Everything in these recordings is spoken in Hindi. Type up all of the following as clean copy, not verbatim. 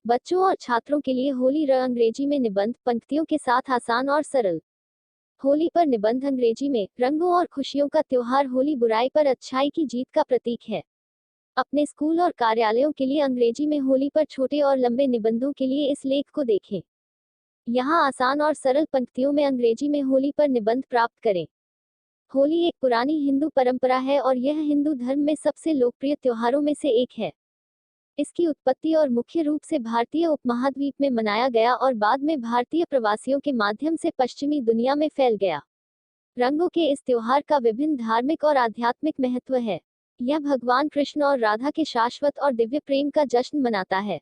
बच्चों और छात्रों के लिए होली अंग्रेजी में निबंध पंक्तियों के साथ आसान और सरल। होली पर निबंध अंग्रेजी में रंगों और खुशियों का त्योहार होली बुराई पर अच्छाई की जीत का प्रतीक है। अपने स्कूल और कार्यालयों के लिए अंग्रेजी में होली पर छोटे और लंबे निबंधों के लिए इस लेख को देखें। यहाँ आसान और सरल पंक्तियों में अंग्रेजी में होली पर निबंध प्राप्त करें। होली एक पुरानी हिंदू परंपरा है और यह हिंदू धर्म में सबसे लोकप्रिय त्योहारों में से एक है। इसकी उत्पत्ति और मुख्य रूप से भारतीय उपमहाद्वीप में मनाया गया और बाद में भारतीय प्रवासियों के माध्यम से पश्चिमी दुनिया में फैल गया। रंगों के इस त्योहार का विभिन्न धार्मिक और आध्यात्मिक महत्व है। यह भगवान कृष्ण और राधा के शाश्वत और दिव्य प्रेम का जश्न मनाता है।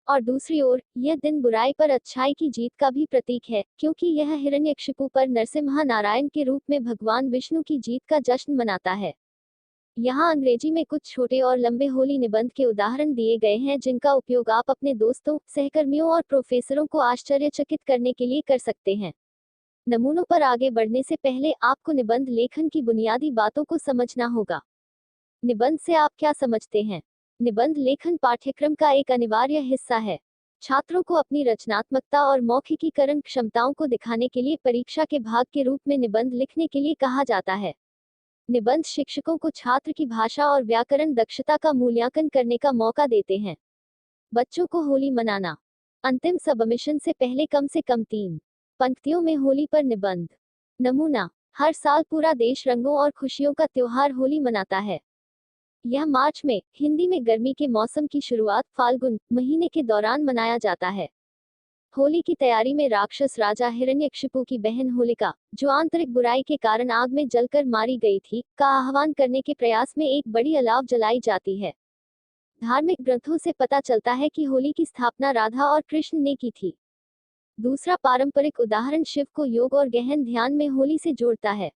और दूसरी ओर, यह दिन बुराई पर अच्छाई की जीत का भी प्रतीक है, क्योंकि यह हिरण्यकशिपु पर नरसिम्हा नारायण के रूप में भगवान विष्णु की जीत का जश्न मनाता है। यहाँ अंग्रेजी में कुछ छोटे और लंबे होली निबंध के उदाहरण दिए गए हैं जिनका उपयोग आप अपने दोस्तों, सहकर्मियों और प्रोफेसरों को आश्चर्यचकित करने के लिए कर सकते हैं। नमूनों पर आगे बढ़ने से पहले आपको निबंध लेखन की बुनियादी बातों को समझना होगा। निबंध से आप क्या समझते हैं? निबंध लेखन पाठ्यक्रम का एक अनिवार्य हिस्सा है। छात्रों को अपनी रचनात्मकता और मौखिकीकरण क्षमताओं को दिखाने के लिए परीक्षा के भाग के रूप में निबंध लिखने के लिए कहा जाता है। निबंध शिक्षकों को छात्र की भाषा और व्याकरण दक्षता का मूल्यांकन करने का मौका देते हैं। बच्चों को होली मनाना। अंतिम सबमिशन से पहले कम से कम 3 पंक्तियों में होली पर निबंध। नमूना। हर साल पूरा देश रंगों और खुशियों का त्योहार होली मनाता है। यह मार्च में, हिंदी में गर्मी के मौसम की शुरुआत फाल्गुन महीने के दौरान मनाया जाता है। होली की तैयारी में राक्षस राजा हिरण्यकशिपु की बहन होलिका, जो आंतरिक बुराई के कारण आग में जलकर मारी गई थी, का आह्वान करने के प्रयास में एक बड़ी अलाव जलाई जाती है। धार्मिक ग्रंथों से पता चलता है कि होली की स्थापना राधा और कृष्ण ने की थी। दूसरा पारंपरिक उदाहरण शिव को योग और गहन ध्यान में होली से जोड़ता है।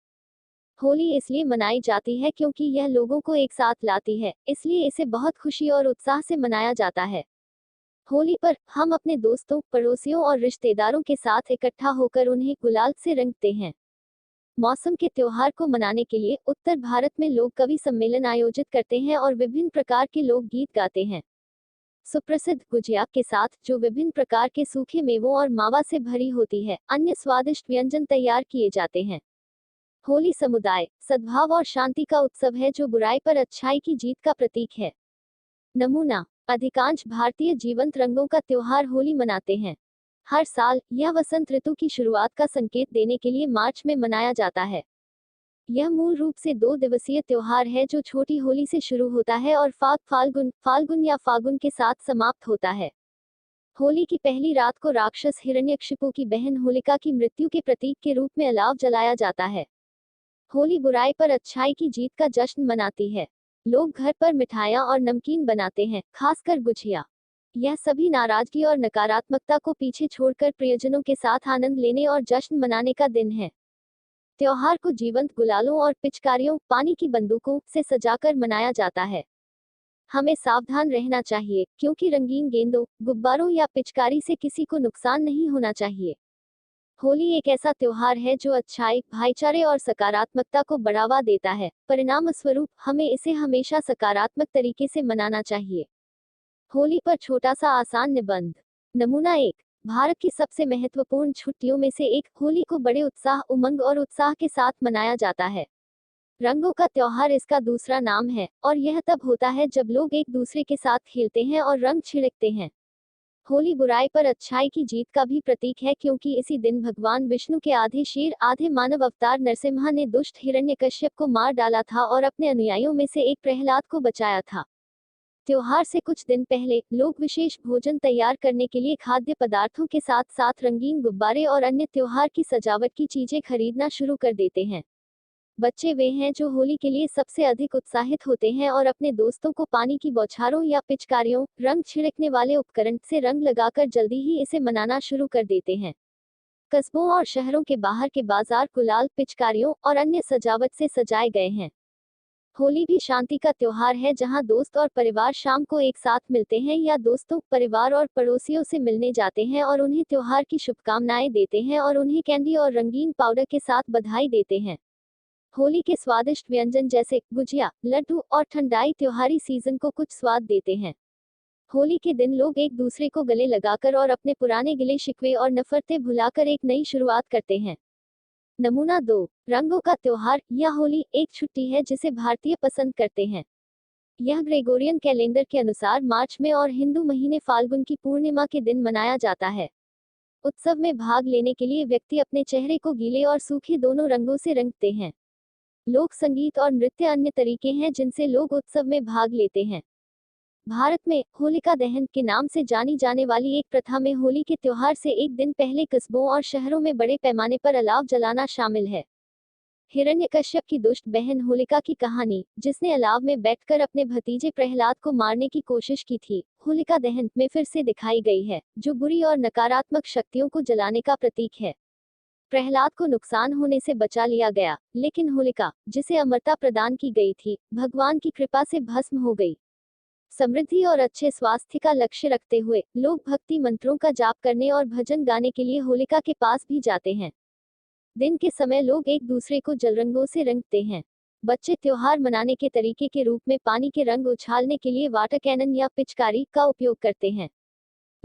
होली इसलिए मनाई जाती है क्योंकि यह लोगों को एक साथ लाती है, इसलिए इसे बहुत खुशी और उत्साह से मनाया जाता है। होली पर हम अपने दोस्तों, पड़ोसियों और रिश्तेदारों के साथ इकट्ठा होकर उन्हें गुलाल से रंगते हैं। मौसम के त्योहार को मनाने के लिए उत्तर भारत में लोग कवि सम्मेलन आयोजित करते हैं और विभिन्न प्रकार के लोकगीत गाते हैं। सुप्रसिद्ध गुजिया के साथ, जो विभिन्न प्रकार के सूखे मेवों और मावा से भरी होती है, अन्य स्वादिष्ट व्यंजन तैयार किए जाते हैं। होली समुदाय, सद्भाव और शांति का उत्सव है जो बुराई पर अच्छाई की जीत का प्रतीक है। नमूना। अधिकांश भारतीय जीवंत रंगों का त्योहार होली मनाते हैं। हर साल, यह वसंत ऋतु की शुरुआत का संकेत देने के लिए मार्च में मनाया जाता है। यह मूल रूप से 2 दिवसीय त्योहार है जो छोटी होली से शुरू होता है और फाल्गुन या फागुन के साथ समाप्त होता है। होली की पहली रात को राक्षस हिरण्यकशिपु की बहन होलिका की मृत्यु के प्रतीक के रूप में अलाव जलाया जाता है। होली बुराई पर अच्छाई की जीत का जश्न मनाती है। लोग घर पर मिठाइयाँ और नमकीन बनाते हैं, खासकर गुझिया। यह सभी नाराजगी और नकारात्मकता को पीछे छोड़कर प्रियजनों के साथ आनंद लेने और जश्न मनाने का दिन है। त्योहार को जीवंत गुलालों और पिचकारियों, पानी की बंदूकों से सजाकर मनाया जाता है। हमें सावधान रहना चाहिए, क्योंकि रंगीन गेंदों, गुब्बारों या पिचकारी से किसी को नुकसान नहीं होना चाहिए। होली एक ऐसा त्योहार है जो अच्छाई, भाईचारे और सकारात्मकता को बढ़ावा देता है। परिणामस्वरूप, हमें इसे हमेशा सकारात्मक तरीके से मनाना चाहिए। होली पर छोटा सा आसान निबंध। नमूना 1। भारत की सबसे महत्वपूर्ण छुट्टियों में से एक, होली को बड़े उत्साह, उमंग और उत्साह के साथ मनाया जाता है। रंगों का त्योहार इसका दूसरा नाम है, और यह तब होता है जब लोग एक दूसरे के साथ खेलते हैं और रंग छिड़कते हैं। होली बुराई पर अच्छाई की जीत का भी प्रतीक है क्योंकि इसी दिन भगवान विष्णु के आधे शेर, आधे मानव अवतार नरसिम्हा ने दुष्ट हिरण्यकश्यप को मार डाला था और अपने अनुयायियों में से एक प्रहलाद को बचाया था। त्योहार से कुछ दिन पहले, लोग विशेष भोजन तैयार करने के लिए खाद्य पदार्थों के साथ साथ रंगीन गुब्बारे और अन्य त्योहार की सजावट की चीजें खरीदना शुरू कर देते हैं। बच्चे वे हैं जो होली के लिए सबसे अधिक उत्साहित होते हैं और अपने दोस्तों को पानी की बौछारों या पिचकारियों, रंग छिड़कने वाले उपकरण से रंग लगाकर जल्दी ही इसे मनाना शुरू कर देते हैं। कस्बों और शहरों के बाहर के बाजार गुलाल, पिचकारियों और अन्य सजावट से सजाए गए हैं। होली भी शांति का त्योहार है जहां दोस्त और परिवार शाम को एक साथ मिलते हैं या दोस्तों, परिवार और पड़ोसियों से मिलने जाते हैं और उन्हें त्योहार की शुभकामनाएं देते हैं और उन्हें कैंडी और रंगीन पाउडर के साथ बधाई देते हैं। होली के स्वादिष्ट व्यंजन जैसे गुजिया, लड्डू और ठंडाई त्योहारी सीजन को कुछ स्वाद देते हैं। होली के दिन लोग एक दूसरे को गले लगाकर और अपने पुराने गिले शिकवे और नफरतें भुलाकर एक नई शुरुआत करते हैं। नमूना 2। रंगों का त्योहार या होली एक छुट्टी है जिसे भारतीय पसंद करते हैं। यह ग्रेगोरियन कैलेंडर के अनुसार मार्च में और हिंदू महीने फाल्गुन की पूर्णिमा के दिन मनाया जाता है। उत्सव में भाग लेने के लिए व्यक्ति अपने चेहरे को गीले और सूखे दोनों रंगों से रंगते हैं। लोक संगीत और नृत्य अन्य तरीके हैं जिनसे लोग उत्सव में भाग लेते हैं। भारत में होलिका दहन के नाम से जानी जाने वाली एक प्रथा में होली के त्योहार से एक दिन पहले कस्बों और शहरों में बड़े पैमाने पर अलाव जलाना शामिल है। हिरण्यकश्यप की दुष्ट बहन होलिका की कहानी, जिसने अलाव में बैठकर अपने भतीजे प्रहलाद को मारने की कोशिश की थी, होलिका दहन में फिर से दिखाई गई है, जो बुरी और नकारात्मक शक्तियों को जलाने का प्रतीक है। प्रहलाद को नुकसान होने से बचा लिया गया, लेकिन होलिका, जिसे अमरता प्रदान की गई थी, भगवान की कृपा से भस्म हो गई। समृद्धि और अच्छे स्वास्थ्य का लक्ष्य रखते हुए लोग भक्ति मंत्रों का जाप करने और भजन गाने के लिए होलिका के पास भी जाते हैं। दिन के समय लोग एक दूसरे को जलरंगों से रंगते हैं। बच्चे त्योहार मनाने के तरीके के रूप में पानी के रंग उछालने के लिए वाटर कैनन या पिचकारी का उपयोग करते हैं।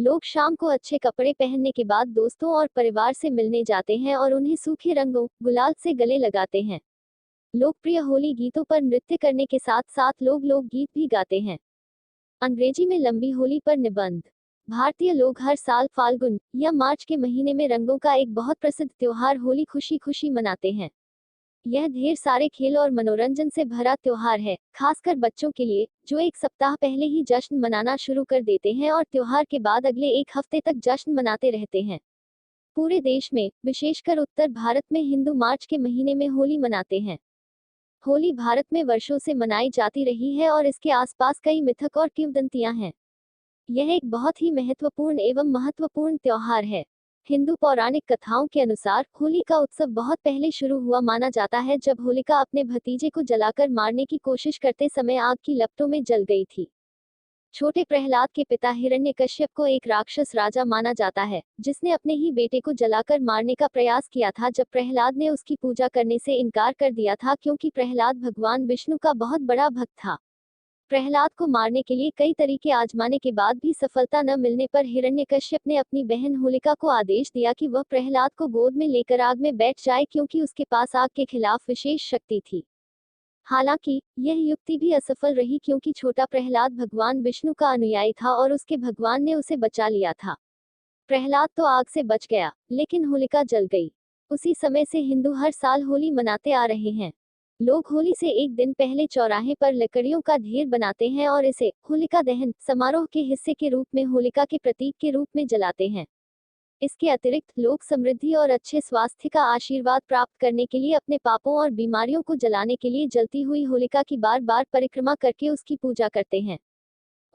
लोग शाम को अच्छे कपड़े पहनने के बाद दोस्तों और परिवार से मिलने जाते हैं और उन्हें सूखे रंगों, गुलाल से गले लगाते हैं। लोकप्रिय होली गीतों पर नृत्य करने के साथ साथ लोग लोकगीत भी गाते हैं। अंग्रेजी में लंबी होली पर निबंध। भारतीय लोग हर साल फाल्गुन या मार्च के महीने में रंगों का एक बहुत प्रसिद्ध त्योहार होली खुशी खुशी मनाते हैं। यह ढेर सारे खेल और मनोरंजन से भरा त्योहार है, खासकर बच्चों के लिए, जो एक सप्ताह पहले ही जश्न मनाना शुरू कर देते हैं और त्योहार के बाद अगले एक हफ्ते तक जश्न मनाते रहते हैं। पूरे देश में, विशेषकर उत्तर भारत में हिंदू मार्च के महीने में होली मनाते हैं। होली भारत में वर्षों से मनाई जाती रही है और इसके आसपास कई मिथक और किंवदंतियां हैं। यह एक बहुत ही महत्वपूर्ण एवं महत्वपूर्ण त्योहार है। हिंदू पौराणिक कथाओं के अनुसार होली का उत्सव बहुत पहले शुरू हुआ माना जाता है, जब होलिका अपने भतीजे को जलाकर मारने की कोशिश करते समय आग की लपटों में जल गई थी। छोटे प्रहलाद के पिता हिरण्यकश्यप को एक राक्षस राजा माना जाता है, जिसने अपने ही बेटे को जलाकर मारने का प्रयास किया था जब प्रहलाद ने उसकी पूजा करने से इनकार कर दिया था, क्योंकि प्रहलाद भगवान विष्णु का बहुत बड़ा भक्त था। प्रहलाद को मारने के लिए कई तरीके आजमाने के बाद भी सफलता न मिलने पर हिरण्यकश्यप ने अपनी बहन होलिका को आदेश दिया कि वह प्रहलाद को गोद में लेकर आग में बैठ जाए, क्योंकि उसके पास आग के खिलाफ विशेष शक्ति थी। हालांकि यह युक्ति भी असफल रही, क्योंकि छोटा प्रहलाद भगवान विष्णु का अनुयायी था और उसके भगवान ने उसे बचा लिया था। प्रहलाद तो आग से बच गया, लेकिन होलिका जल गई। उसी समय से हिंदू हर साल होली मनाते आ रहे हैं। लोग होली से एक दिन पहले चौराहे पर लकड़ियों का ढेर बनाते हैं और इसे होलिका दहन समारोह के हिस्से के रूप में होलिका के प्रतीक के रूप में जलाते हैं। इसके अतिरिक्त लोग समृद्धि और अच्छे स्वास्थ्य का आशीर्वाद प्राप्त करने के लिए अपने पापों और बीमारियों को जलाने के लिए जलती हुई होलिका की बार बार परिक्रमा करके उसकी पूजा करते हैं।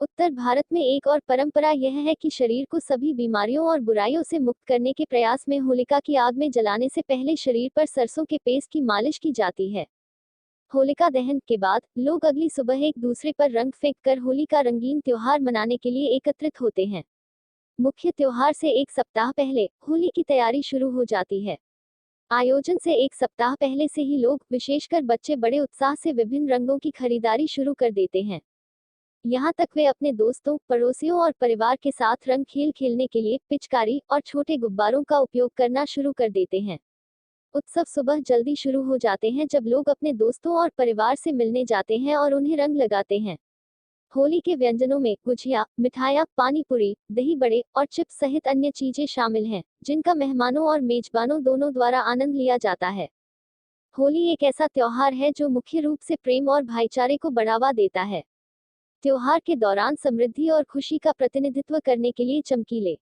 उत्तर भारत में एक और परंपरा यह है कि शरीर को सभी बीमारियों और बुराइयों से मुक्त करने के प्रयास में होलिका की आग में जलाने से पहले शरीर पर सरसों के पेस्ट की मालिश की जाती है। होलिका दहन के बाद लोग अगली सुबह एक दूसरे पर रंग फेंक कर होली का रंगीन त्योहार मनाने के लिए एकत्रित होते हैं। मुख्य त्योहार से एक सप्ताह पहले होली की तैयारी शुरू हो जाती है। आयोजन से एक सप्ताह पहले से ही लोग, विशेषकर बच्चे, बड़े उत्साह से विभिन्न रंगों की खरीदारी शुरू कर देते हैं। यहाँ तक वे अपने दोस्तों, पड़ोसियों और परिवार के साथ रंग खेल खेलने के लिए पिचकारी और छोटे गुब्बारों का उपयोग करना शुरू कर देते हैं। उत्सव सुबह जल्दी शुरू हो जाते हैं, जब लोग अपने दोस्तों और परिवार से मिलने जाते हैं और उन्हें रंग लगाते हैं। होली के व्यंजनों में गुजिया, मिठाइयाँ, पानी पूरी, दही बड़े और चिप्स सहित अन्य चीजें शामिल हैं, जिनका मेहमानों और मेजबानों दोनों द्वारा आनंद लिया जाता है। होली एक ऐसा त्योहार है जो मुख्य रूप से प्रेम और भाईचारे को बढ़ावा देता है। त्योहार के दौरान समृद्धि और खुशी का प्रतिनिधित्व करने के लिए चमकीले